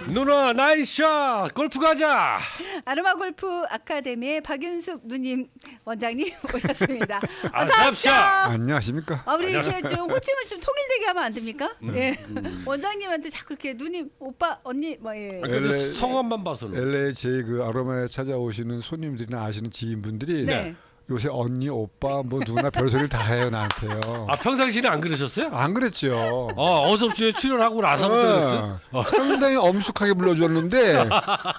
누나 나이스샷 골프 가자. 아로마 골프 아카데미의 박윤숙 누님 원장님 오셨습니다. 어서 아, 오십시오. 안녕하십니까? 우리 이렇게 좀 호칭을 좀 통일되게 하면 안 됩니까? 예. 원장님한테 자꾸 이렇게 누님, 오빠, 언니 뭐 예. 아, 근데 LA 성함만 봐서는. LA 제 그 아로마에 찾아오시는 손님들이나 아시는 지인분들이 네. 요새 언니, 오빠, 뭐 누나 별소리를 다 해요 나한테요. 아 평상시에는 안 그러셨어요? 안 그랬죠. 어섭주에 출연하고 나서부터 그랬어요? 상당히 엄숙하게 불러줬는데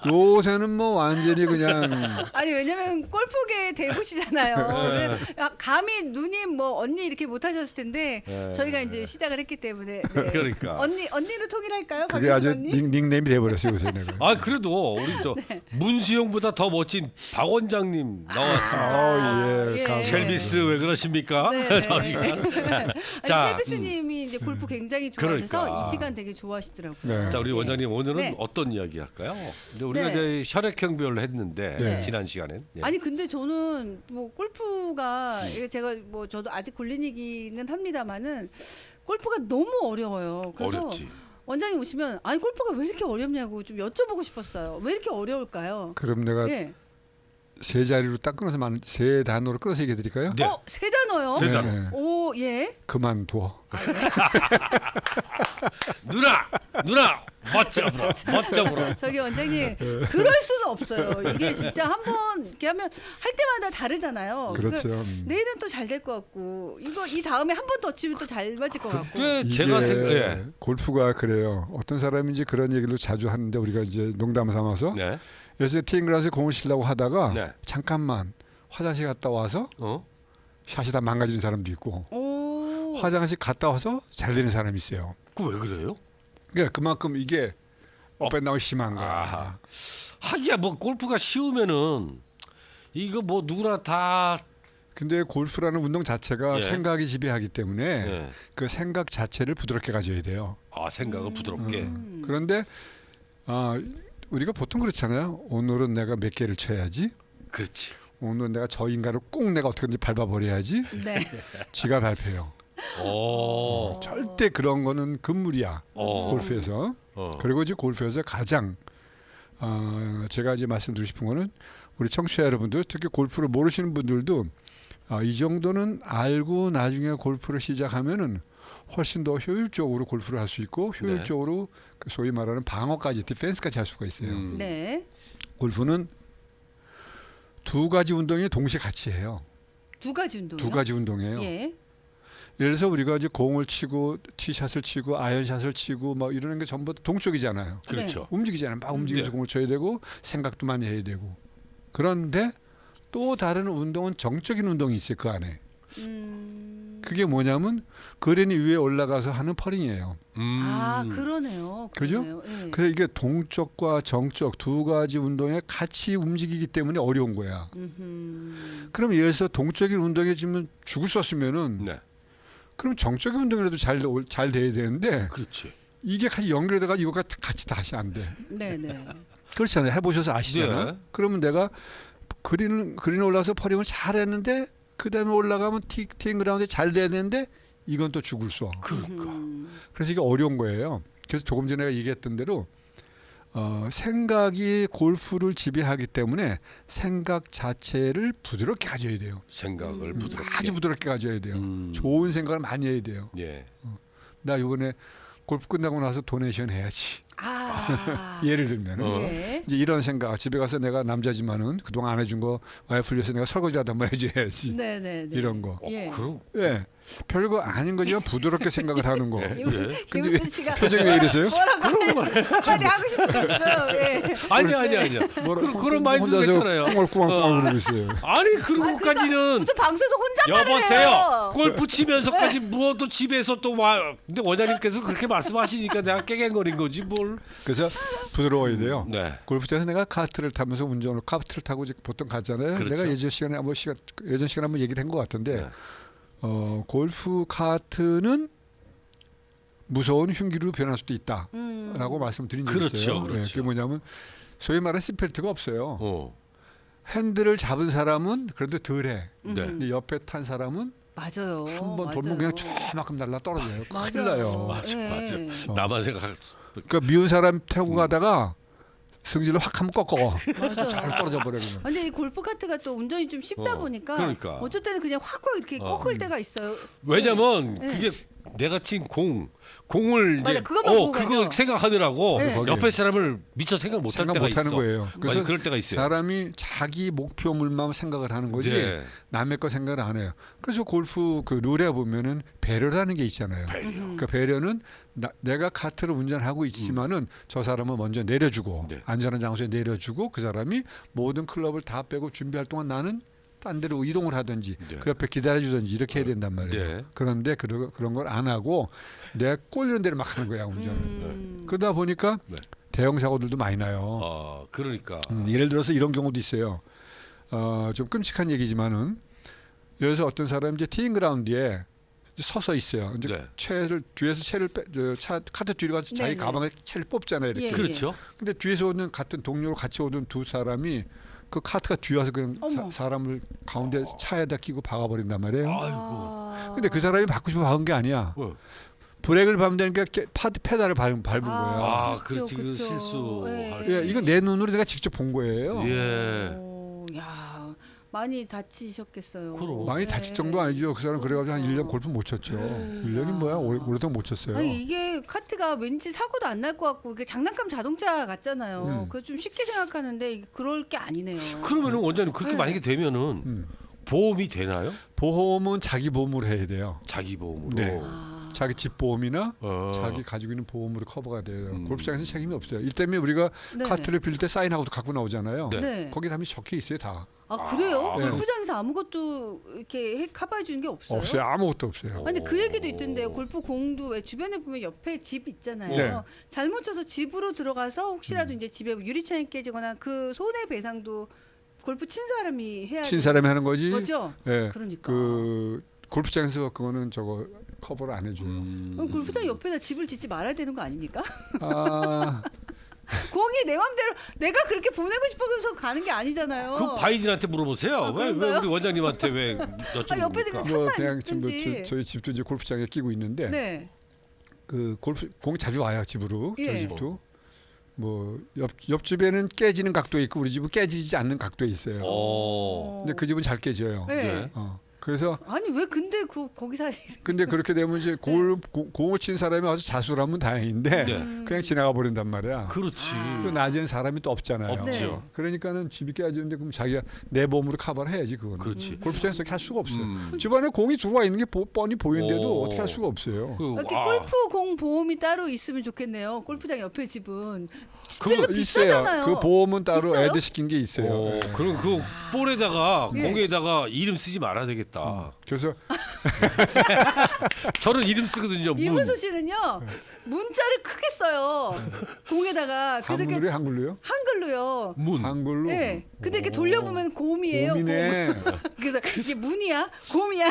요새는 뭐 완전히 그냥 아니 왜냐면 골프계 대부시잖아요. 감히 누님 뭐 언니 이렇게 못 하셨을 텐데 네. 저희가 이제 시작을 했기 때문에 네. 그러니까. 언니로 통일할까요? 그게 박윤숙 아주 언니? 닉네임이 돼버렸어요 요새 내가. 아 그래도 우리 또 문수영보다 더 멋진 박 원장님 나왔습니다. 예, 감사합니다. 첼비스 왜 그러십니까? 네. 저희가. 자, 셀비스님이 이제 골프 굉장히 좋아하셔서 그러니까. 이 시간 되게 좋아하시더라고요. 네. 자 우리 원장님 오늘은 네. 어떤 이야기 할까요? 이제 우리가 네. 이제 혈액형별로 했는데 네. 지난 시간엔. 예. 아니 근데 저는 뭐 골프가 이게 제가 뭐 저도 아직 골린이기는 합니다만은 골프가 너무 어려워요. 그래서 어렵지. 원장님 오시면 아니 골프가 왜 이렇게 어렵냐고 좀 여쭤보고 싶었어요. 왜 이렇게 어려울까요? 그럼 내가 예. 세 자리로 딱 끊어서 세 단어로 끊어서 얘기해 드릴까요? 네. 세 단어요? 세 단어. 네. 오, 예. 그만둬. 누나 멋져 불어. 저기 원장님 그럴 수는 없어요. 이게 진짜 한번 이렇게 하면 할 때마다 다르잖아요. 그렇죠. 내일은 또 잘 될 것 같고 이 다음에 한 번 더 치면 또 잘 맞을 것 같고. 그때 이게 제가 예. 골프가 그래요. 어떤 사람인지 그런 얘기를 자주 하는데 우리가 이제 농담 삼아서 네. 예전에 티잉그라스에 공을 치려고 하다가 네. 잠깐만 화장실 갔다 와서 샷이 다 망가지는 사람도 있고 오. 화장실 갔다 와서 잘 되는 사람이 있어요. 그 왜 그래요? 그러니까 그만큼 이게 업앤다운 심한 거야. 아하. 하기야 뭐 골프가 쉬우면은 이거 뭐 누구나 다 근데 골프라는 운동 자체가 예. 생각이 지배하기 때문에 예. 그 생각 자체를 부드럽게 가져야 돼요. 생각을 부드럽게. 그런데 우리가 보통 그렇잖아요. 오늘은 내가 몇 개를 쳐야지. 그렇지. 오늘 내가 저 인간을 꼭 내가 어떻게든지 밟아버려야지. 네. 지가 밟혀요. 오. 절대 그런 거는 금물이야. 어. 골프에서. 그리고 이제 골프에서 가장 제가 이제 말씀드리고 싶은 거는 우리 청취자 여러분들 특히 골프를 모르시는 분들도 이 정도는 알고 나중에 골프를 시작하면은 훨씬 더 효율적으로 골프를 할 수 있고 효율적으로 그 소위 말하는 방어까지 디펜스까지 할 수가 있어요. 네. 골프는 두 가지 운동이 동시에 같이 해요. 두 가지 운동이요? 두 가지 운동이에요. 예. 예를 들어서 우리가 이제 공을 치고 티샷을 치고 아이언샷을 치고 뭐 이러는 게 전부 동적이잖아요. 그렇죠. 움직이잖아요. 막 움직여서 공을 쳐야 되고 생각도 많이 해야 되고. 그런데 또 다른 운동은 정적인 운동이 있어요. 그 안에. 그게 뭐냐면 그린 위에 올라가서 하는 퍼링이에요. 그러네요. 그죠? 예. 그래서 이게 동적과 정적 두 가지 운동에 같이 움직이기 때문에 어려운 거야. 그럼 예를 들어서 동적인 운동에 지금 죽을 수 없으면은 네. 그럼 정적인 운동이라도 잘 돼야 되는데 그렇지. 이게 같이 연결돼가 이거가 같이 다시 안 돼. 네네. 그렇잖아요. 해보셔서 아시잖아요. 네. 그러면 내가 그린에 올라가서 퍼링을 잘했는데 그 다음에 올라가면 티잉 그라운드에 잘 돼야 되는데 이건 또 죽을 수. 그러니까. 그래서 이게 어려운 거예요. 그래서 조금 전에 내가 얘기했던 대로 생각이 골프를 지배하기 때문에 생각 자체를 부드럽게 가져야 돼요. 생각을 부드럽게. 아주 부드럽게 가져야 돼요. 좋은 생각을 많이 해야 돼요. 예. 나 이번에 골프 끝나고 나서 도네이션 해야지. 예를 들면 예. 이제 이런 생각. 집에 가서 내가 남자지만은 그동안 안 해준 거 와이프를 위해서 내가 설거지라도 한번 해줘야지. 네네. 이런 거. 예. 그럼 예. 별거 아닌 거지만 부드럽게 생각을 하는 거. 네. 근데 김우준 씨가 표정이 왜 이러세요? 뭐라고 빨리 하고 싶어요 지금. 예. 아니야. 그런 마인드 괜찮아요. 꽁얼꽁얼 그러고 있어요. 아니 그런 것까지는 무슨 방송에서 혼잣말을 여보세요. 해요. 골프 치면서까지 뭐 또 집에서 또 와. 근데 원장님께서 그렇게 말씀하시니까 내가 깨갱거린 거지 뭘. 그래서 부드러워야 돼요. 네. 골프장에서 내가 카트를 타면서 운전을 카트를 타고 이제 보통 가잖아요. 그렇죠. 내가 예전 시간에 한번 얘기를 한 것 같은데 네. 골프 카트는 무서운 흉기로 변할 수도 있다라고 말씀드린 적이 그렇죠, 있어요. 그렇죠. 그게 뭐냐면 소위 말하는 시트벨트가 없어요. 어. 핸들을 잡은 사람은 그래도 덜해. 네. 근데 옆에 탄 사람은 맞아요. 한 번 돌면 그냥 저만큼 날라 떨어져요. 큰일 나요. 맞아. 예. 나만 생각 그러니까 미운 사람 타고 가다가 승질을 확 한번 꺾어. 맞아. 잘 떨어져 버리는. 근데 이 골프 카트가 또 운전이 좀 쉽다 보니까 그러니까. 어쩔 때는 그냥 확확 이렇게 꺾을 때가 있어요. 왜냐면 네. 그게 내가 친 공을 맞아, 이제 그것만 보고 그거 가죠. 생각하느라고 네. 옆에 사람을 미처 생각 못할 생각 때가 못하는 있어. 거예요. 맞아, 그래서 그럴 때가 있어요. 사람이 자기 목표물만 생각을 하는 거지 네. 남의 거 생각을 안 해요. 그래서 골프 그 룰에 보면은 배려라는 게 있잖아요. 배려. 그러니까 배려는 내가 카트를 운전하고 있지만은 저 사람은 먼저 내려주고 네. 안전한 장소에 내려주고 그 사람이 모든 클럽을 다 빼고 준비할 동안 나는 딴 데로 이동을 하든지 네. 그 옆에 기다려주든지 이렇게 해야 된단 말이에요. 네. 그런데 그런 걸 안 하고 내가 꼴리는 대로 막 하는 거야 운전을. 그러다 보니까 네. 대형 사고들도 많이 나요. 그러니까. 예를 들어서 이런 경우도 있어요. 좀 끔찍한 얘기지만은 예를 들어서 어떤 사람이 이제 티잉 그라운드에 서서 있어요. 이제 네. 뒤에서 차 카트 뒤로 가서 자기 네네. 가방에 채를 뽑잖아요. 이렇게. 예. 그렇죠. 근데 뒤에서 오는 같은 동료로 같이 오던 두 사람이 그 카트가 뒤에 와서 그냥 어머. 사람을 가운데 차에다 끼고 박아버린단 말이에요. 아이고. 근데 그 사람이 받고 싶어 박은 게 아니야. 브레이크를 밟으면 되니까 페달을 밟은 거야. 아, 그쵸, 그렇지. 그 그쵸. 실수. 예. 예, 이건 내 눈으로 내가 직접 본 거예요. 예. 야, 많이 다치셨겠어요. 그럼. 많이 다칠 정도 아니죠. 그 사람 그래가지고 한 1년 골프 못 쳤죠. 1년이 뭐야? 오랫동안 못 쳤어요. 아니 이게 카트가 왠지 사고도 안 날 것 같고 이게 장난감 자동차 같잖아요. 그거 좀 쉽게 생각하는데 이게 그럴 게 아니네요. 그러면은 원장님 그렇게 네. 만약에 되면은 음. 보험이 되나요? 보험은 자기 보험으로 해야 돼요. 자기 보험으로. 네. 자기 집 보험이나 어. 자기 가지고 있는 보험으로 커버가 돼요. 골프장에서 책임이 없어요. 이 때문에 우리가 네. 카트를 빌릴 때 사인하고도 갖고 나오잖아요. 네. 네. 거기 다 적혀 있어요, 다. 아 그래요? 네. 골프장에서 아무것도 이렇게 커버해 주는 게 없어요? 없어요. 아무것도 없어요. 아니 근데 그 얘기도 있던데요. 골프 공도 왜 주변에 보면 옆에 집 있잖아요. 네. 잘못 쳐서 집으로 들어가서 혹시라도 이제 집에 유리창이 깨지거나 그 손해배상도 골프 친 사람이 해야 친 사람이 하는 거지. 거죠? 예. 그러니까. 그 골프장에서 그거는 저거 커버를 안 해줘요. 그럼 골프장 옆에다 집을 짓지 말아야 되는 거 아닙니까? 아, 공이 내 맘대로 내가 그렇게 보내고 싶어서 가는 게 아니잖아요. 그 바이든한테 물어보세요. 아, 왜 그런가요? 우리 원장님한테 왜 여쭤봅니까? 옆에 있는 뭐 그냥 지금 뭐 상관없든지. 저희 집도 이제 골프장에 끼고 있는데 네. 그 골프 공이 자주 와요 집으로. 예. 저희 집도. 뭐 옆집에는 깨지는 각도에 있고 우리 집은 깨지지 않는 각도에 있어요. 근데 그 집은 잘 깨져요. 네. 그래서 아니 왜 근데 거기 사시? 근데 그렇게 되면 이제 공을 친 사람이 와서 자수하면 다행인데 네. 그냥 지나가 버린단 말이야. 그렇지. 그 낮에는 사람이 또 없잖아요. 없죠. 네. 그러니까는 집이 깨지는데 그럼 자기가 내 몸으로 커버를 해야지 그거는. 그렇지. 골프장에서 그렇게 할 수가 없어요. 음. 집안에 공이 들어와 있는 게 뻔히 보이는데도 오. 어떻게 할 수가 없어요. 이렇게 골프 공 보험이 따로 있으면 좋겠네요. 골프장 옆에 집은 그거 진짜 비싸잖아요. 그 보험은 따로 있어요? 애드 시킨 게 있어요. 예. 그럼 그 볼에다가 예. 공에다가 이름 쓰지 말아야 되겠다. 그래서 저는 이름 쓰거든요. 문. 이문수 씨는요 문자를 크게 써요 공에다가 그래서 이렇게 한글로요? 한글로요. 문. 한글로. 네. 근데 이렇게 돌려보면 곰이에요. 곰이네. 곰. 그래서 이게 문이야, 곰이야.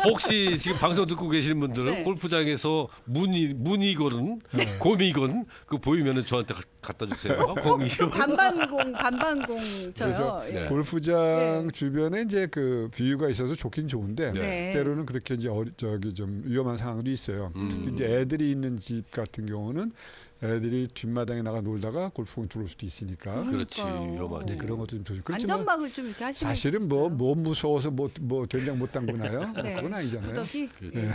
혹시 지금 방송 듣고 계시는 분들은 네. 골프장에서 문이건 곰이건 그 보이면은 저한테 갖다 주세요. 공이. 반반공처럼. 그래서 예. 네. 골프장 네. 주변에 이제 그 뷰가 있어서 좋긴 좋은데 네. 때로는 그렇게 이제 저기 좀 위험한 상황도 있어요. 특히 이제 애들이 있는 집 같은 경우는 애들이 뒷마당에 나가 놀다가 골프공 들어올 수도 있으니까 그렇지. 그러니까요. 위험하지. 이제 그런 것도 좀 조심. 그렇지만 안전막을 좀 이렇게 하시면 사실은 뭐 무서워서 뭐 된장 못 담그나요? 네. 그건 아니잖아요. 구더기? 예.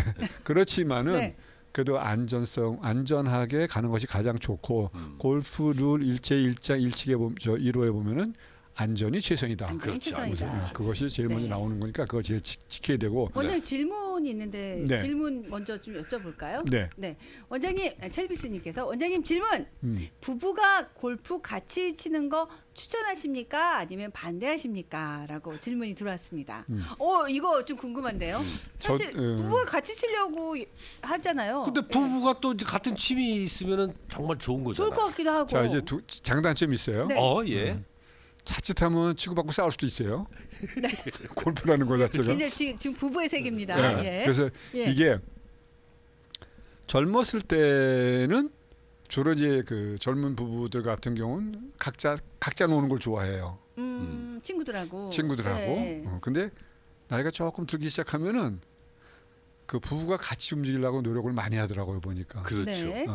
그렇지만은 네. 그래도 안전하게 가는 것이 가장 좋고 골프 룰 일제 1장 1칙에 보면은 안전이 최선이다. 안전이 그렇죠. 최선이다. 그것이 제일 먼저 네. 나오는 거니까 그걸 제일 지켜야 되고. 원장님 질문이 있는데 네. 질문 먼저 좀 여쭤볼까요? 네. 원장님 첼비스님께서 원장님 질문. 부부가 골프 같이 치는 거 추천하십니까? 아니면 반대하십니까? 라고 질문이 들어왔습니다. 이거 좀 궁금한데요. 사실 부부가 같이 치려고 하잖아요. 근데 부부가 또 이제 같은 취미 있으면은 정말 좋은 거잖아. 좋을 것 같기도 하고. 자 이제 장단점이 있어요. 네. 예. 자칫하면 치고받고 싸울 수도 있어요. 골프라는 거 자체가. 이제 지금 부부의 세계입니다. 예. 예. 그래서 예. 이게 젊었을 때는 주로 이제 그 젊은 부부들 같은 경우는 각자 노는 걸 좋아해요. 친구들하고. 친구들하고. 근데 나이가 조금 들기 시작하면은 그 부부가 같이 움직이려고 노력을 많이 하더라고요 보니까. 그렇죠. 네.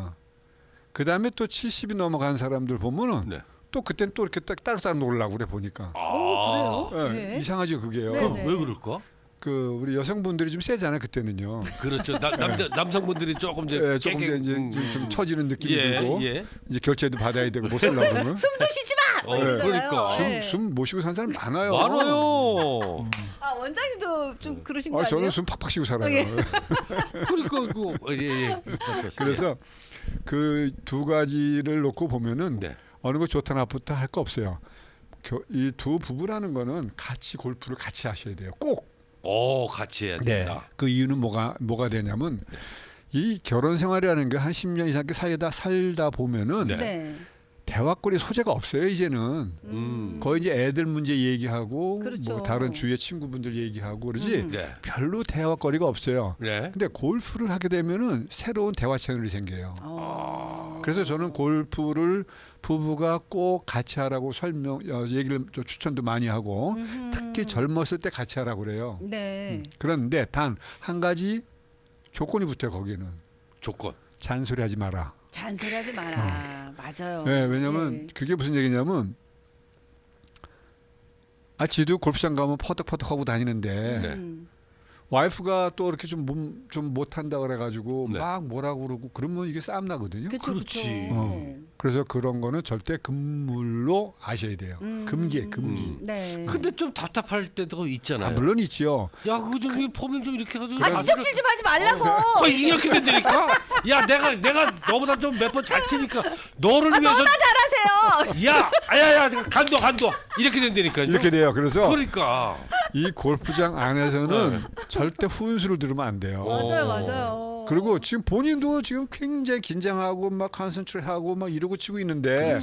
그다음에 또 70이 넘어간 사람들 보면은 네. 또 그땐 또 이렇게 딱 따로 놀라고 그래 보니까. 오, 그래요? 예, 네. 이상하죠 그게요. 네, 네. 왜 그럴까? 그 우리 여성분들이 좀 세잖아요 그때는요. 그렇죠. 남성분들이 조금 이제 예, 조금 깨갱- 이제 좀 처지는 느낌이 들고 예. 이제 결제도 받아야 되고 못 쓰려고 그러면 숨도 쉬지 마. 막 이러잖아요. 그러니까. 네. 숨 모시고 산 사람 많아요. 많아요. 아 원장님도 좀 그러신 거 아, 아니에요? 저는 숨 팍팍 쉬고 살아요. 예. 그러니까 예. 그래서 그 두 가지를 놓고 보면은 네. 어느 거 좋다 나쁘다 할 거 없어요. 이 두 부부라는 거는 같이 골프를 같이 하셔야 돼요. 꼭. 같이 해야 네. 된다. 그 이유는 뭐가 되냐면 이 결혼 생활이라는 게 한 10년 이상 살다 보면은 네. 네. 대화거리 소재가 없어요 이제는. 거의 이제 애들 문제 얘기하고 그렇죠. 뭐 다른 주위의 친구분들 얘기하고 그러지 네. 별로 대화거리가 없어요. 네. 근데 골프를 하게 되면은 새로운 대화 채널이 생겨요. 그래서 저는 골프를 부부가 꼭 같이 하라고 얘기를 좀 추천도 많이 하고 특히 젊었을 때 같이 하라고 그래요. 네. 그런데 단 한 가지 조건이 붙어요 거기는. 조건. 어. 잔소리하지 마라. 잔소리하지 마라. 맞아요. 네, 왜냐면 네. 그게 무슨 얘기냐면 지도 골프장 가면 퍼덕퍼덕 하고 다니는데 네. 와이프가 또 이렇게 좀 못한다 그래가지고 네. 막 뭐라고 그러고 그러면 이게 싸움 나거든요. 그쵸, 그렇지. 그쵸. 그래서 그런 거는 절대 금물로 아셔야 돼요. 금기. 네. 근데 좀 답답할 때도 있잖아요. 물론 있죠. 야, 그거 좀 폼을 좀 이렇게 해가지고. 아 지적질 좀 하지 말라고. 이렇게 된다니까. 야, 내가 너보다 좀 몇 번 잘 치니까 너를 위해서. 너나 잘하세요. 야, 간도 이렇게 된다니까. 이렇게 돼요. 그래서 그러니까. 이 골프장 안에서는 절대 훈수를 들으면 안 돼요. 맞아요. 그리고 지금 본인도 지금 굉장히 긴장하고 막 컨센트레이트하고 막 이러고 치고 있는데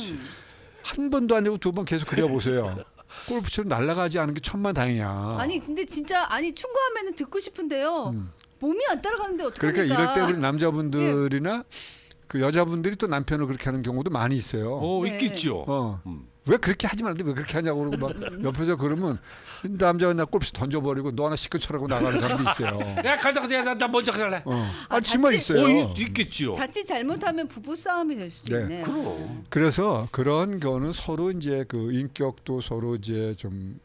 한 번도 아니고 두 번 계속 그려보세요. 골프처럼 날아가지 않은 게 천만다행이야. 아니 근데 진짜 충고하면은 듣고 싶은데요. 몸이 안 따라가는데 어떡합니까? 그러니까 이럴 때 우리 남자분들이나 그 여자분들이 또 남편을 그렇게 하는 경우도 많이 있어요. 네. 있겠죠. 왜 그렇게 하지 말는데 왜 그렇게 하냐고 그러고 막 옆에서 그러면 남자가 나 골프 던져버리고 너 하나 시끄 쳐라고 나가는 사람도 있어요. 야, 가자. 나 먼저 갈래. 정말 있어요. 있겠지요. 자칫 잘못하면 부부 싸움이 될 수도 네. 있네요. 그럼. 그래서 그런 거는 서로 이제 그 인격도 서로 이제 좀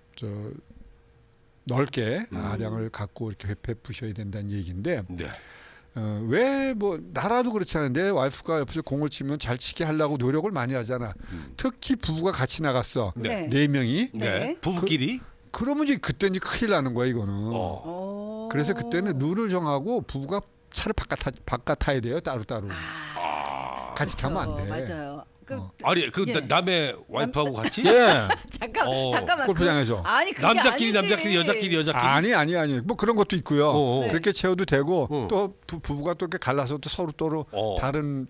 넓게 아량을 갖고 이렇게 베푸셔야 된다는 얘기인데 네. 왜 뭐 나라도 그렇지 않은데 와이프가 옆에서 공을 치면 잘 치게 하려고 노력을 많이 하잖아. 특히 부부가 같이 나갔어. 네. 네 명이. 네. 부부끼리. 그러면 이제 그때 이제 큰일 나는 거야 이거는. 그래서 그때는 룰을 정하고 부부가 차를 바깥 타야 돼요 따로. 같이 타면 안 돼. 맞아요. 아니, 예. 남의 와이프하고 같이? 예. 잠깐만. 골프장에서. 아니 그게 남자끼리 아니지. 여자끼리. 아니. 뭐 그런 것도 있고요. 네. 그렇게 채워도 되고 어. 또 부부가 또 이렇게 갈라서 또 서로 또 다른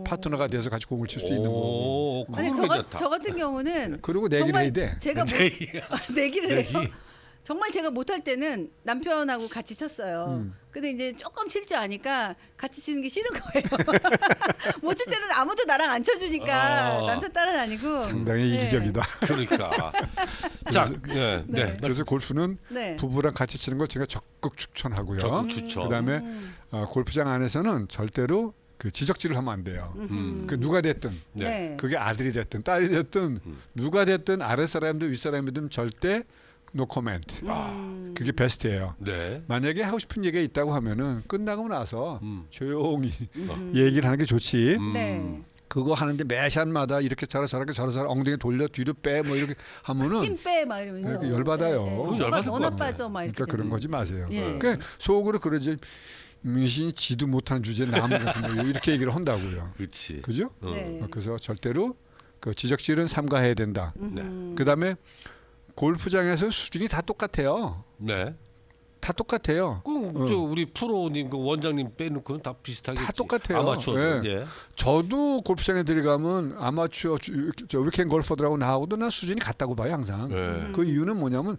파트너가 돼서 같이 공을 칠 수 있는 거고. 아니 저 같은 경우는 그리고 내기를 정말 해야 돼. 제가 내기를 내기. 해요. 정말 제가 못할 때는 남편하고 같이 쳤어요. 근데 이제 조금 칠 줄 아니까 같이 치는 게 싫은 거예요. 못 칠 때는 아무도 나랑 안 쳐주니까 남편 따라다니고. 상당히 네. 이기적이다. 그러니까. 자, 네. 그래서 골프는 네. 부부랑 같이 치는 걸 제가 적극 추천하고요. 적극 추천. 그다음에 골프장 안에서는 절대로 그 지적질을 하면 안 돼요. 그 누가 됐든 네. 그게 아들이 됐든 딸이 됐든 누가 됐든 아랫사람이든 윗사람이든 절대 노 코멘트. 그게 베스트예요. 네. 만약에 하고 싶은 얘기가 있다고 하면은 끝나고 나서 조용히 얘기를 하는 게 좋지. 네. 그거 하는데 매 샷마다 이렇게 차라 저렇게 엉덩이 돌려 뒤로 빼 뭐 이렇게 하면은 힘 빼 막 이러면서. 이렇게 열받아요. 열받을 것 너나 같네. 빠져 막 이렇게. 그러니까 그런 되는 거지 마세요. 예. 그러니까 속으로 그러지 민신이 지도 못한 주제 나무 같은 거 이렇게 얘기를 한다고요. 그렇지. 그죠? 네. 그래서 절대로 그 지적질은 삼가해야 된다. 네. 그다음에 골프장에서 수준이 다 똑같아요. 네. 다 똑같아요. 저 우리 프로님 그 원장님 빼놓고는 다 비슷하겠지. 다 똑같아요. 아마추어도. 예. 예. 저도 골프장에 들어가면 아마추어 저 위켄 골퍼들하고 나하고도 나 수준이 같다고 봐요 항상. 네. 그 이유는 뭐냐면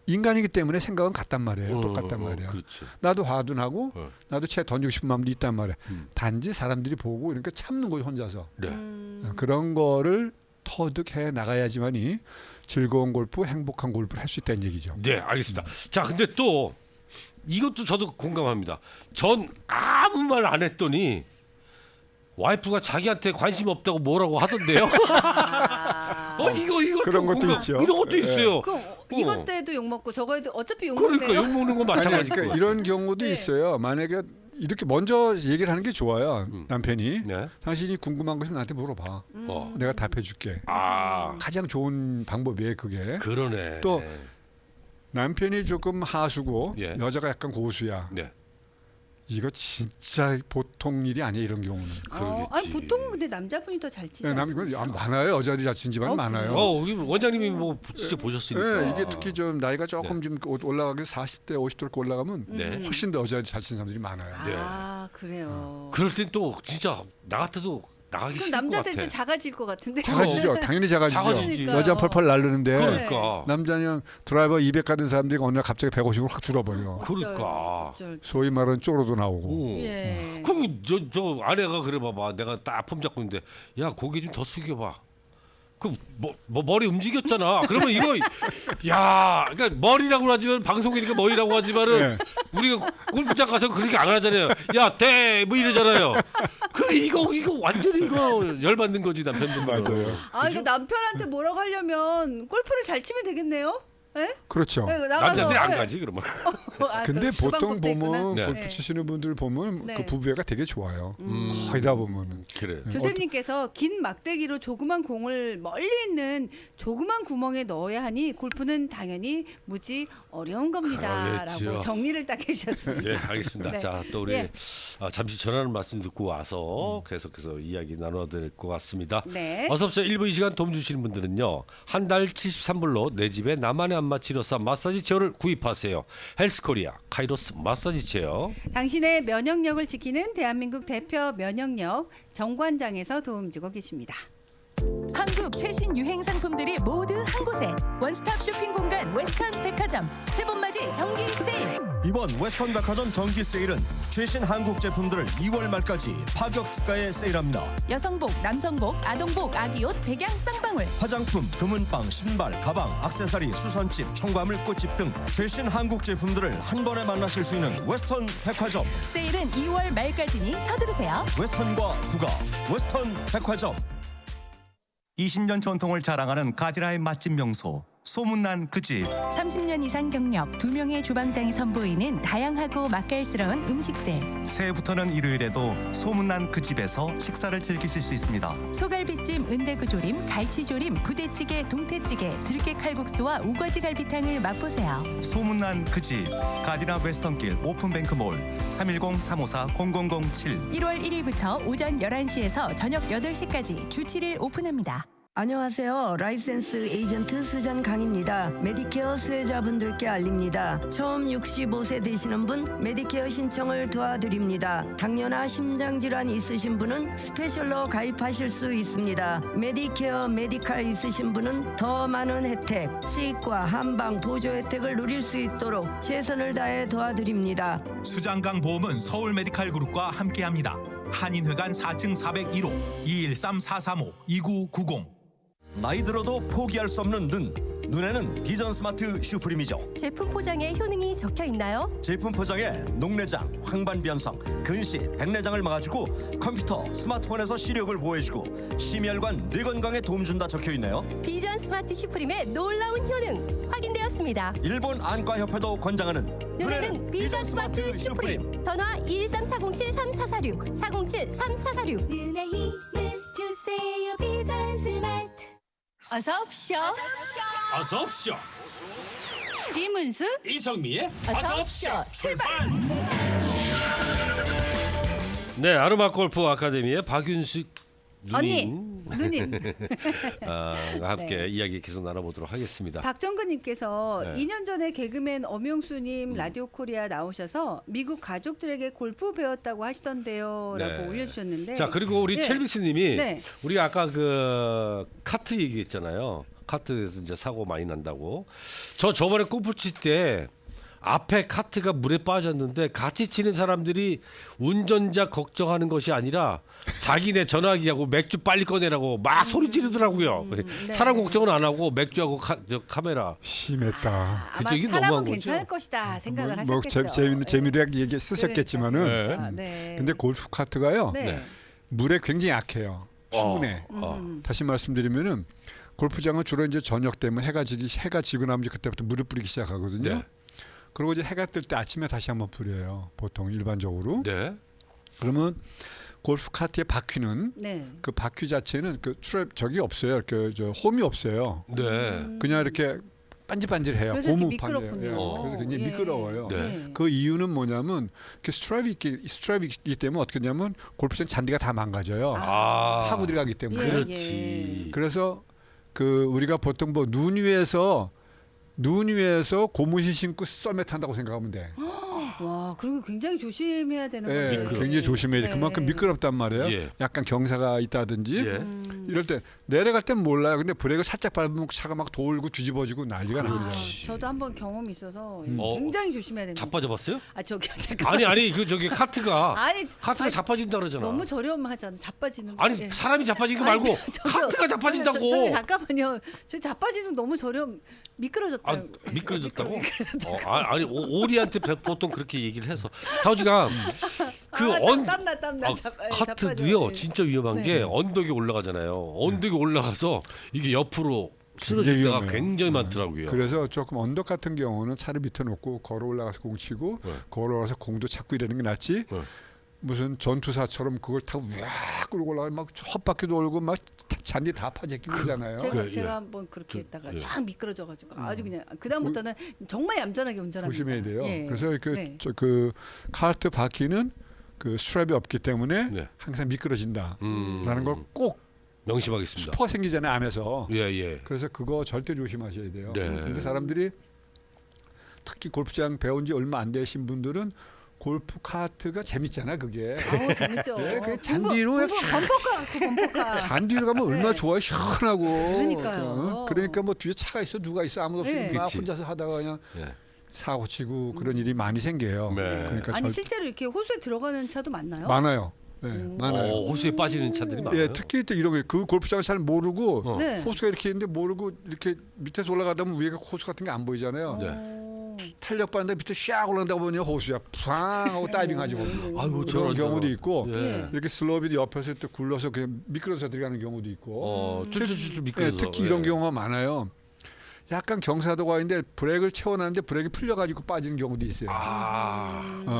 인간이기 때문에 생각은 같단 말이에요. 똑같단 말이에요. 그렇지. 나도 화둔하고 나도 채 던지고 싶은 마음도 있단 말이에요. 단지 사람들이 보고 그러니까 참는 거예요 혼자서. 네. 그런 거를 터득해 나가야지만이 즐거운 골프, 행복한 골프를 할 수 있다는 얘기죠. 네, 알겠습니다. 자, 근데 또 이것도 저도 공감합니다. 전 아무 말 안 했더니 와이프가 자기한테 관심 없다고 뭐라고 하던데요. 아. 이거 그런 것도 있죠. 이런 것도 예. 있어요. 그럼 이것 때도 욕 먹고 저거 해도 어차피 욕 그러니까 먹네요. 욕 먹는 건 아니, 마찬가지고. 그러니까 이런 경우도 네. 있어요. 만약에 이렇게 먼저 얘기를 하는 게 좋아요. 남편이 네. 당신이 궁금한 것이 나한테 물어봐. 어. 내가 답해줄게. 아, 가장 좋은 방법이에요, 그게. 그러네. 또 남편이 조금 하수고 예. 여자가 약간 고수야. 네. 이거 진짜 보통 일이 아니에요, 이런 경우는. 그러겠지. 아니 보통은 근데 남자분이 더 잘 치지 네, 않습니까? 이건 많아요. 여자들이 잘 치는 집안 많아요. 여기 원장님이 뭐 진짜 보셨으니까. 네, 이게 특히 좀 나이가 조금 좀 올라가게 40대, 50대 이렇게 올라가면 네. 훨씬 더 여자들이 잘 치는 사람들이 많아요. 네. 아 그래요. 그럴 땐 또 진짜 나 같아도 나가기 그럼 싫을 것 같아. 남자들도 작아질 것 같은데. 작아지죠. 당연히 작아지죠. 작아지지. 여자 펄펄 날르는데 그러니까. 남자는 드라이버 200 가던 사람들이 어느 날 갑자기 150으로 확 줄어버려. 그러니까. 어쩔. 소위 말하는 쪼로도 나오고. 오. 예. 그럼 저 아내가 그래 봐봐. 내가 딱 폼 잡고 있는데 야 고개 좀 더 숙여봐. 그 머리 움직였잖아. 그러면 이거 야, 그러니까 머리라고 하지만 방송이니까 머리라고 하지만은 네. 우리가 골프장 가서 그렇게 안 하잖아요. 야, 대 뭐 이러잖아요. 그 이거 완전히 이거 열받는 거지 남편분. 맞아요. 아 이거 남편한테 뭐라고 하려면 골프를 잘 치면 되겠네요. 예? 그렇죠. 네, 나가서, 남자들이 안 예. 가지 그러면. 아, 근데 그 보통 방법도 있구나. 보면 네. 골프 치시는 분들 보면 네. 그 부부애가 되게 좋아요. 거의 다 보면은. 그래. 조셉님께서 긴 막대기로 조그만 공을 멀리 있는 조그만 구멍에 넣어야 하니 골프는 당연히 무지 어려운 겁니다라고 그러겠죠. 정리를 딱 해주셨습니다. 네, 알겠습니다. 네. 자, 또 우리 예. 잠시 전하는 말씀 듣고 와서 계속해서 이야기 나눠야 될 것 같습니다. 네. 어서 오세요. 1부 이 시간 도움 주시는 분들은요. 한 달 73불로 내 집에 나만의 안마 치료사 마사지 체어를 구입하세요. 헬스코리아 카이로스 마사지 체어. 당신의 면역력을 지키는 대한민국 대표 면역력 정관장에서 도움 주고 계십니다. 한국 최신 유행 상품들이 모두 한 곳에 원스톱 쇼핑 공간 웨스턴 백화점 세번맞이 정기 세일. 이번 웨스턴 백화점 정기 세일은 최신 한국 제품들을 2월 말까지 파격 특가에 세일합니다. 여성복, 남성복, 아동복, 아기옷, 백양, 쌍방울. 화장품, 금은방, 신발, 가방, 액세서리, 수선집, 청과물, 꽃집 등 최신 한국 제품들을 한 번에 만나실 수 있는 웨스턴 백화점. 세일은 2월 말까지니 서두르세요. 웨스턴과 부가 웨스턴 백화점. 20년 전통을 자랑하는 가디라의 맛집 명소 소문난 그 집. 30년 이상 경력 2명의 주방장이 선보이는 다양하고 맛깔스러운 음식들. 새해부터는 일요일에도 소문난 그 집에서 식사를 즐기실 수 있습니다. 소갈비찜, 은대구조림, 갈치조림, 부대찌개, 동태찌개, 들깨 칼국수와 우거지 갈비탕을 맛보세요. 소문난 그 집. 가디라 웨스턴길 오픈뱅크몰 310-354-0007. 1월 1일부터 오전 11시에서 저녁 8시까지 주 7일 오픈합니다. 안녕하세요. 라이센스 에이전트 수전강입니다. 메디케어 수혜자분들께 알립니다. 처음 65세 되시는 분 메디케어 신청을 도와드립니다. 당뇨나 심장질환 있으신 분은 스페셜로 가입하실 수 있습니다. 메디케어 메디칼 있으신 분은 더 많은 혜택, 치과, 한방, 보조 혜택을 누릴 수 있도록 최선을 다해 도와드립니다. 수장강 보험은 서울 메디칼 그룹과 함께합니다. 한인회관 4층 401호 213-435-2990. 나이 들어도 포기할 수 없는 눈에는 비전 스마트 슈프림이죠. 제품 포장에 효능이 적혀 있나요? 제품 포장에 녹내장, 황반 변성, 근시, 백내장을 막아주고 컴퓨터, 스마트폰에서 시력을 보호해주고 심혈관, 뇌 건강에 도움 준다 적혀 있네요. 비전 스마트 슈프림의 놀라운 효능 확인되었습니다. 일본 안과협회도 권장하는 눈에는 비전 스마트 슈프림. 전화 12407-3446 407-3446. 눈의 힘을 주세요 비전 스마트. 어서 옵쇼. 어서 오십시오. 김은수. 이성미의 어서 옵쇼. 출발. 네, 아르마 골프 아카데미의 박윤숙 누님. 누님. 함께 네. 이야기 계속 나눠보도록 하겠습니다. 박정근님께서 네. 2년 전에 개그맨 엄용수님 라디오 코리아 나오셔서 미국 가족들에게 골프 배웠다고 하시던데요라고 네. 올려주셨는데. 자, 그리고 우리 네. 첼비스님이 네. 우리가 아까 그 카트 얘기했잖아요. 카트에서 이제 사고 많이 난다고. 저번에 골프 칠 때 앞에 카트가 물에 빠졌는데 같이 치는 사람들이 운전자 걱정하는 것이 아니라 자기네 전화기하고 맥주 빨리 꺼내라고 막 소리 지르더라고요. 네. 사람 걱정은 안 하고 맥주하고 카메라. 심했다. 아마 그쪽이 사람은 너무한 괜찮을 거죠. 것이다 생각을 뭐 하셨겠죠. 재미로 얘기 쓰셨겠지만은 그러니까. 네. 근데 골프 카트가요. 네. 네. 물에 굉장히 약해요. 수분에. 다시 말씀드리면은 골프장은 주로 이제 저녁 되면 해가 지고 나면 이제 그때부터 물을 뿌리기 시작하거든요. 네. 그리고 이제 해가 뜰 때 아침에 다시 한번 뿌려요. 보통 일반적으로. 네. 그러면 골프 카트의 바퀴는 네. 그 바퀴 자체는 그 트랩 저기 없어요. 이렇게 저 홈이 없어요. 네. 그냥 이렇게 반질반질해요. 그래서 이렇게 고무판이에요. 미끄럽군요. 그래서 굉장히 예. 미끄러워요. 네. 그 이유는 뭐냐면 그 스트랩이 있기 때문에 어떻게 하냐면 골프장 잔디가 다 망가져요. 파고 들어가기 때문에. 예, 그렇지. 그래서 그 우리가 보통 뭐 눈 위에서 고무신 신고 썰매 탄다고 생각하면 돼. 와, 그리고 굉장히 조심해야 되는 네, 거예요. 굉장히 조심해야 돼. 그만큼 미끄럽단 말이에요. 예. 약간 경사가 있다든지 예. 이럴 때 내려갈 땐 몰라요. 근데 브레이크를 살짝 밟으면 차가 막 돌고 뒤집어지고 난리가 납니다. 저도 한번 경험이 있어서 어, 굉장히 조심해야 됩니다. 자빠져봤어요? 저기요, 잠깐. 아니 그 저기 카트가 아니, 자빠진다 그러잖아. 너무 저렴하잖아. 자빠지는 거. 아니 예. 사람이 자빠진 거 말고 저기요, 카트가 자빠진다고. 저기 잠깐만요. 저 자빠지는 거 너무 미끄러졌다. 미끄러졌다고? 아니 오리한테 보통 그렇게 얘기를 해서 타오지가 땀나. 카트도요 진짜 위험한 게 언덕에 올라가잖아요. 언덕에 올라가서 이게 옆으로 쓰러질 때가 굉장히 많더라고요. 그래서 조금 언덕 같은 경우는 차를 밑에 놓고 걸어 올라가서 공 치고 걸어 올라가서 공도 찾고 이러는 게 낫지. 무슨 전투사처럼 그걸 타고 쫙 끌고 올라가 막 헛바퀴 돌고 막 잔디 다 파재끼고 그러잖아요. 제가 한번 그렇게 했다가 쫙 미끄러져가지고 아주 그냥 그다음부터는 정말 얌전하게 운전합니다. 조심해야 돼요. 예. 그래서 그 카트 바퀴는 그 스트랩이 없기 때문에 항상 미끄러진다라는 걸 꼭 명심하겠습니다. 스포가 생기잖아요 안에서. 예. 그래서 그거 절대 조심하셔야 돼요. 네. 근데 사람들이 특히 골프장 배운 지 얼마 안 되신 분들은 골프 카트가 재밌잖아 그게. 재밌죠. 그 잔디로 범퍼카. 잔디로 가면 얼마나 좋아요 시원하고. 그러니까요. 그러니까 뭐 뒤에 차가 있어 누가 있어 아무도 없으니까 막 그치. 혼자서 하다가 그냥 사고 치고 그런 일이 많이 생겨요. 그러니까 아니 실제로 이렇게 호수에 들어가는 차도 많나요? 많아요. 네, 많아요. 호수에 빠지는 차들이 많아요. 예, 특히 또 이런 거 그 골프장을 잘 모르고 네. 호수가 이렇게 있는데 모르고 이렇게 밑에서 올라가다 보면 위에 호수 같은 게 안 보이잖아요. 탄력 받는데 밑에 샥 올라간다 보니 호수야 팡 하고 다이빙하지 뭐. 아이고 그런 경우도 있고 예. 이렇게 슬로비 옆에서 또 굴러서 그냥 미끄러져 들어가는 경우도 있고. 툴툴툴 미끄러져. 특히 이런 경우가 많아요. 약간 경사도가 있는데 브레이크를 채워놨는데 브레이크 풀려가지고 빠지는 경우도 있어요.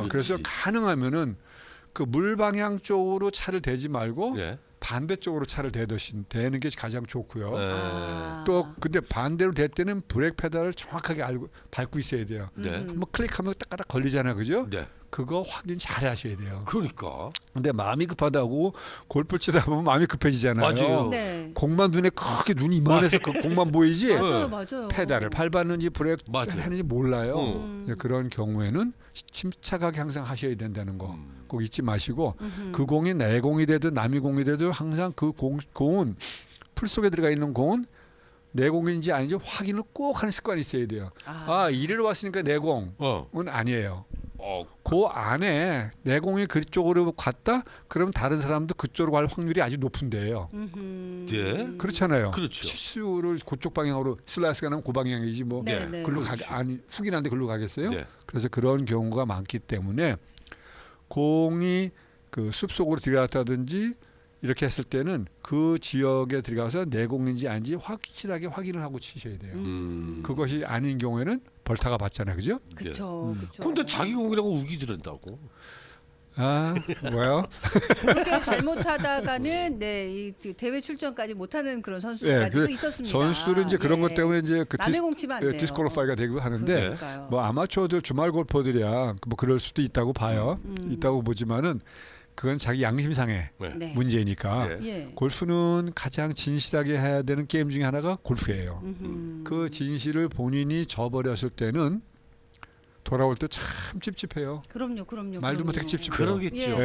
그래서 가능하면은 그 물 방향 쪽으로 차를 대지 말고 반대쪽으로 차를 대는 게 가장 좋고요. 또 근데 반대로 댈 때는 브레이크 페달을 정확하게 밟고 있어야 돼요. 뭐 클릭하면 딱딱 걸리잖아요, 그죠? 그거 확인 잘 하셔야 돼요. 그러니까. 근데 마음이 급하다고 골프 치다 보면 마음이 급해지잖아요. 맞아요. 네. 공만 눈에 크게 눈이 이만해서 그 공만 보이지. 맞아요. 페달을 밟았는지 브레이크 했는지 몰라요. 그런 경우에는 침착하게 항상 하셔야 된다는 거 꼭 잊지 마시고 그 공이 내 공이 되든 남의 공이 되든 항상 그 공은 풀 속에 들어가 있는 공은 내 공인지 아닌지 확인을 꼭 하는 습관이 있어야 돼요. 이리로 왔으니까 내 공은 아니에요. 그 안에 내 공이 그쪽으로 갔다 그럼 다른 사람도 그쪽으로 갈 확률이 아주 높은데요. 그렇잖아요. 그렇죠. 치수를 그쪽 방향으로 슬라이스가 나면 그 방향이지 뭐 글로 훅인한데 글로 가겠어요? 그래서 그런 경우가 많기 때문에 공이 그 숲속으로 들어갔다든지 이렇게 했을 때는 그 지역에 들어가서 내 공인지 아닌지 확실하게 확인을 하고 치셔야 돼요. 그것이 아닌 경우에는 벌타가 받잖아요, 그죠? 그렇죠. 근데 자기 공이라고 우기 들은다고. 왜요? 그렇게 잘못하다가는 이 대회 출전까지 못하는 그런 선수까지도 있었습니다. 선수들은 이제 그런 것 때문에 이제 그 남의 공 치면 안 돼요. 디스퀄리파이가 되고 하는데 그러니까요. 뭐 아마추어들 주말 골퍼들이야 뭐 그럴 수도 있다고 봐요. 있다고 보지만은 그건 자기 양심상의 문제니까 골프는 가장 진실하게 해야 되는 게임 중에 하나가 골프예요. 그 진실을 본인이 저버렸을 때는 돌아올 때 참 찝찝해요. 그럼요. 말도 못하게 찝찝해요. 그러겠죠.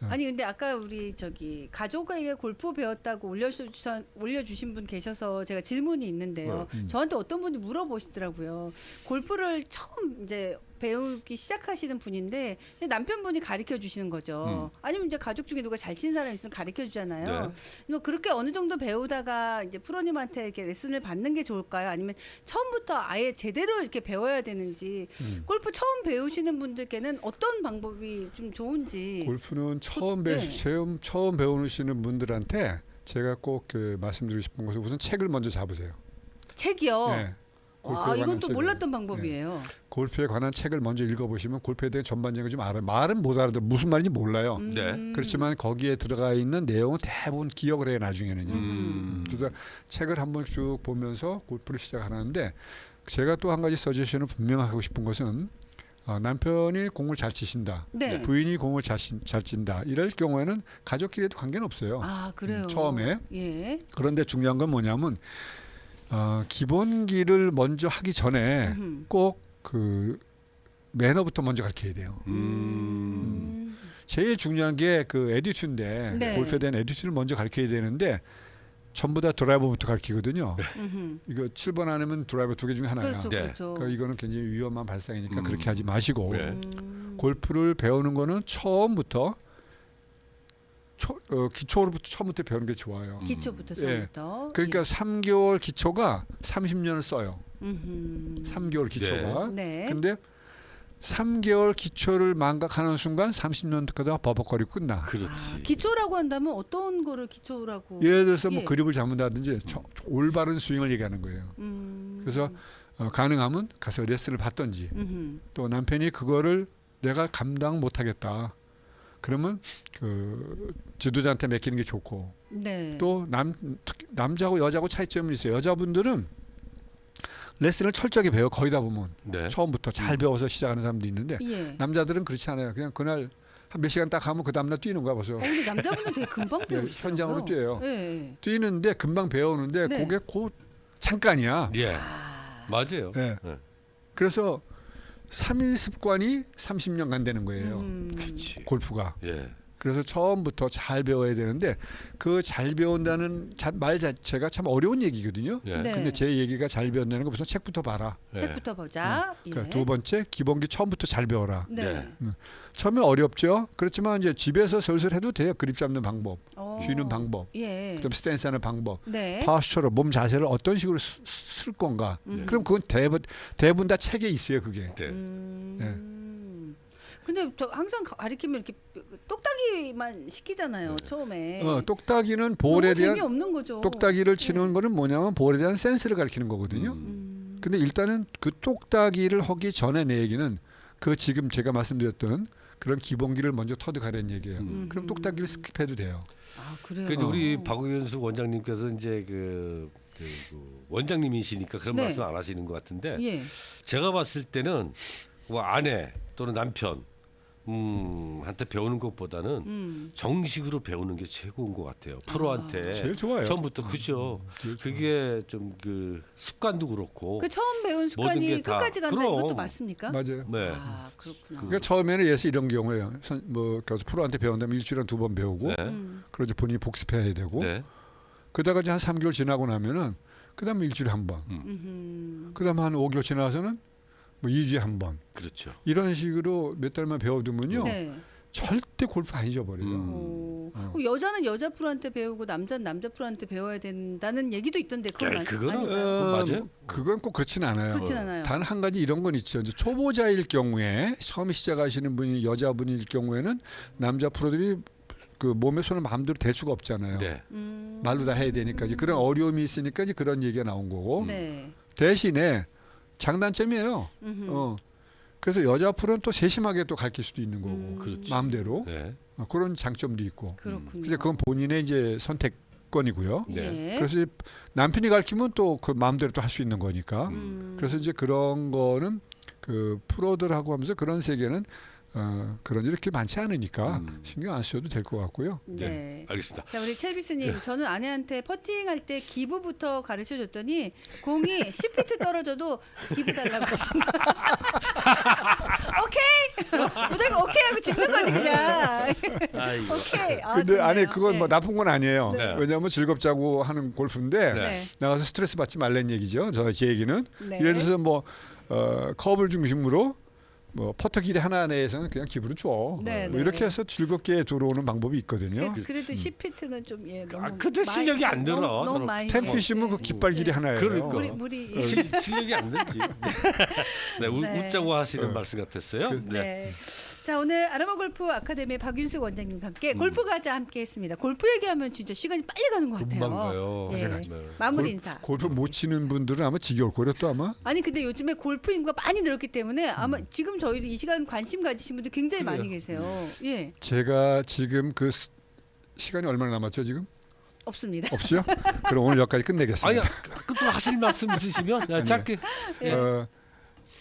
아니 근데 아까 우리 가족에게 골프 배웠다고 올려주신 분 계셔서 제가 질문이 있는데요. 저한테 어떤 분이 물어보시더라고요. 골프를 처음 이제 배우기 시작하시는 분인데 남편분이 가르쳐 주시는 거죠. 아니면 이제 가족 중에 누가 잘 치는 사람이 있으면 가르쳐 주잖아요. 네. 뭐 그렇게 어느 정도 배우다가 이제 프로님한테 이렇게 레슨을 받는 게 좋을까요? 아니면 처음부터 아예 제대로 이렇게 배워야 되는지 골프 처음 배우시는 분들께는 어떤 방법이 좀 좋은지. 골프는 네. 처음 배우시는 분들한테 제가 꼭 그 말씀드리고 싶은 것은 우선 책을 먼저 잡으세요. 책이요. 네. 골프에 아, 관한 이건 또 책을. 몰랐던 방법이에요. 골프에 관한 책을 먼저 읽어보시면 골프에 대한 전반적인 좀 알아요. 말은 못 알아들어 무슨 말인지 몰라요. 네. 그렇지만 거기에 들어가 있는 내용은 대부분 기억을 해요 나중에는요. 그래서 책을 한번 쭉 보면서 골프를 시작하는데 제가 또 한 가지 서제션을 분명하고 싶은 것은 남편이 공을 잘 치신다, 네. 부인이 공을 잘 친다 이럴 경우에는 가족끼리도 관계는 없어요. 아, 그래요. 처음에. 예. 그런데 중요한 건 뭐냐면 기본기를 먼저 하기 전에 꼭 그 매너부터 먼저 가르쳐야 돼요. 제일 중요한 게 그 에디튜인데 네. 골프에 대한 에디튜를 먼저 가르쳐야 되는데 전부 다 드라이버부터 가르치거든요. 이거 7번 안 하면 드라이버 2개 중에 하나야. 그렇죠, 네. 그렇죠. 그러니까 이거는 굉장히 위험한 발상이니까 그렇게 하지 마시고 네. 골프를 배우는 거는 처음부터 기초로부터 처음부터 배우는 게 좋아요. 기초부터 예. 처음부터. 그러니까 3개월 기초가 30년을 써요. 3개월 기초가. 네. 근데 3개월 기초를 망각하는 순간 30년 가다가 버벅거리고 끝나. 그렇지. 기초라고 한다면 어떤 거를 기초라고? 예를 들어서 뭐 예. 그립을 잡는다든지 올바른 스윙을 얘기하는 거예요. 그래서 가능하면 가서 레슨을 받던지 또 남편이 그거를 내가 감당 못하겠다. 그러면 그 지도자한테 맡기는 게 좋고 네. 또 남자하고 여자하고 차이점이 있어요. 여자분들은 레슨을 철저하게 배워 거의 다 보면 네. 처음부터 잘 배워서 시작하는 사람도 있는데 예. 남자들은 그렇지 않아요. 그냥 그날 한 몇 시간 딱 하면 그 다음날 뛰는 거야 벌써. 근데 남자분은 되게 금방 배우시더라고요. 현장으로 뛰어요. 예. 뛰는데 금방 배우는데 네. 그게 곧 잠깐이야. 예. 맞아요. 네. 네. 그래서 3일 습관이 30년간 되는 거예요. 그렇지. 골프가. 예. 그래서 처음부터 잘 배워야 되는데 그 잘 배운다는 말 자체가 참 어려운 얘기거든요. 예. 네. 근데 제 얘기가 잘 배운다는 거 우선 책부터 봐라. 예. 책부터 보자. 그러니까 예. 두 번째 기본기 처음부터 잘 배워라. 네. 처음에 어렵죠. 그렇지만 이제 집에서 슬슬 해도 돼요. 그립 잡는 방법, 쉬는 방법, 예. 그다음 스탠스 하는 방법, 네. 파스처로 몸 자세를 어떤 식으로 쓸 건가. 그럼 그건 대부분 다 책에 있어요. 그게. 네. 근데 저 항상 가리키면 이렇게 똑딱이만 시키잖아요. 처음에. 똑딱이는 볼에 너무 대한 재미없는 거죠. 똑딱이를 치는 거는 뭐냐면 볼에 대한 센스를 가리키는 거거든요. 근데 일단은 그 똑딱이를 하기 전에 내 얘기는 그 지금 제가 말씀드렸던 그런 기본기를 먼저 터득하라는 얘기예요. 그럼 똑딱이를 스킵해도 돼요. 아, 그래요. 근데 우리 박우현수 원장님께서 이제 그 원장님이시니까 그런 네. 말씀 안 하시는 것 같은데 예. 제가 봤을 때는 뭐 아내 또는 남편 한테 배우는 것보다는 정식으로 배우는 게 최고인 것 같아요. 프로한테 제일 좋아요. 처음부터 그죠. 제일 좋아요. 그게 좀 그 습관도 그렇고. 그 처음 배운 모든 습관이 게 다. 끝까지 간다 그럼. 이것도 맞습니까? 맞아요. 네. 아, 그렇구나. 그러니까 처음에는 예를 이런 경우에요. 뭐 가서 프로한테 배운다면 일주일에 2번 배우고, 네. 그러지 본인이 복습해야 되고, 네. 그러다가 이제 한 3개월 지나고 나면은 그다음에 일주일에 한 번, 그다음에 한 5개월 지나서는 뭐 2주에 한 번. 그렇죠. 이런 식으로 몇 달만 배워두면요, 네. 절대 골프 안 잊어버려요. 그럼 여자는 여자 프로한테 배우고 남자는 남자 프로한테 배워야 된다는 얘기도 있던데 그건 그거는 아닌가요? 맞아요? 그건 꼭 그렇진 않아요. 그렇진 않아요. 단 한 가지 이런 건 있죠. 이제 초보자일 경우에 처음 시작하시는 분이 여자분일 경우에는 남자 프로들이 그 몸에 손을 마음대로 댈 수가 없잖아요. 네. 말로 다 해야 되니까 이제 그런 어려움이 있으니까 이제 그런 얘기가 나온 거고. 네. 대신에 장단점이에요. 그래서 여자 프로는 또 세심하게 또 가르칠 수도 있는 거고 그렇지. 마음대로 네. 그런 장점도 있고. 그렇군요. 그래서 그건 본인의 이제 선택권이고요. 예. 그래서 남편이 가르치면 또 그 마음대로 또 할 수 있는 거니까. 그래서 이제 그런 거는 그 프로들하고 하면서 그런 세계는 그런 이렇게 많지 않으니까 신경 안 쓰셔도 될 것 같고요. 네. 알겠습니다. 자, 우리 첼비스님, 저는 아내한테 퍼팅할 때 기부부터 가르쳐 줬더니 공이 10피트 떨어져도 기부 달라고. 오케이. 무조건 오케이 하고 짚는 거지 그냥. 아이고. 오케이. 아, 근데 좋네요. 아니 그건 네. 뭐 나쁜 건 아니에요. 네. 왜냐하면 즐겁자고 하는 골프인데 네. 나가서 스트레스 받지 말라는 얘기죠. 제 얘기는. 네. 예를 들어서 뭐 컵을 중심으로 뭐 퍼터 길이 하나 내에서는 그냥 기부를 줘. 네, 뭐 네. 이렇게 해서 즐겁게 들어오는 방법이 있거든요. 그래도 10피트는 좀 너무 근데 실력이 안 늘어. 너무 많이 10피시면 그 깃발 길이 하나예요. 그러니까. 물이 실력이 안 늘지. 네, 네. 웃자고 하시는 말씀 같았어요. 네. 자, 오늘 아로마 골프 아카데미 박윤숙 원장님과 함께 골프 가자 함께 했습니다. 골프 얘기하면 진짜 시간이 빨리 가는 것 같아요. 금방 가요. 예. 네. 마무리 인사. 골프 못 치는 분들은 아마 지겨울 거예요, 또 아마. 아니 근데 요즘에 골프 인구가 많이 늘었기 때문에 아마 지금 저희도 이 시간 관심 가지신 분들 굉장히 많이 계세요. 예. 제가 지금 그 시간이 얼마나 남았죠, 지금? 없습니다. 없어요? 그럼 오늘 여기까지 끝내겠습니다. 아니, 끝으로 하실 말씀 있으시면 짧게. 예.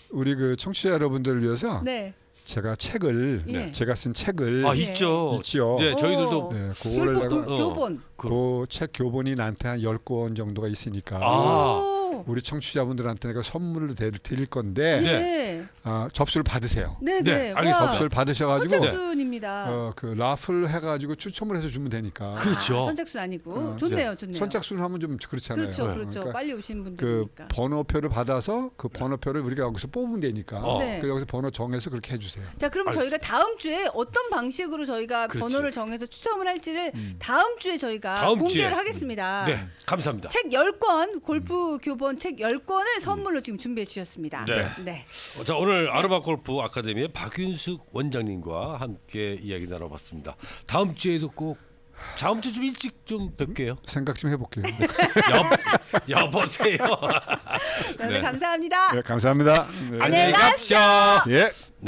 우리 그 청취자 여러분들을 위해서 네. 제가 책을 예. 제가 쓴 책을 있죠. 있죠. 네, 저희들도 오. 네, 그거를 교본, 내가 교본. 그 책 교본이 나한테 한 10권 정도가 있으니까 오. 우리 청취자분들한테 내가 선물을 드릴 건데 네. 접수를 받으세요. 네, 네, 네. 알겠습니다. 접수를 받으셔가지고 선착순입니다. 그 라플 해가지고 추첨을 해서 주면 되니까. 그렇죠. 선착순 아니고 좋네요, 좋네요. 선착순 하면 좀 그렇잖아요. 그렇죠, 그렇죠. 그러니까 빨리 오시는 그 분들이니까. 번호표를 받아서 그 번호표를 우리가 여기서 뽑으면 되니까 네. 그 여기서 번호 정해서 그렇게 해주세요. 자, 그럼 저희가 다음 주에 어떤 방식으로 저희가 그렇지. 번호를 정해서 추첨을 할지를 다음 주에 저희가 다음 공개를 주에. 하겠습니다. 네, 감사합니다. 책 10권, 골프 교본 책 10권을 선물로 지금 준비해 주셨습니다. 네. 자, 오늘 아로마 골프 아카데미의 박윤숙 원장님과 함께 이야기 나눠봤습니다. 다음 주에도 꼭 다음 주 좀 일찍 좀 뵐게요. 생각 좀 해볼게요. 여보세요. 네, 감사합니다. 네, 감사합니다. 네. 안녕히 갑시오. 예.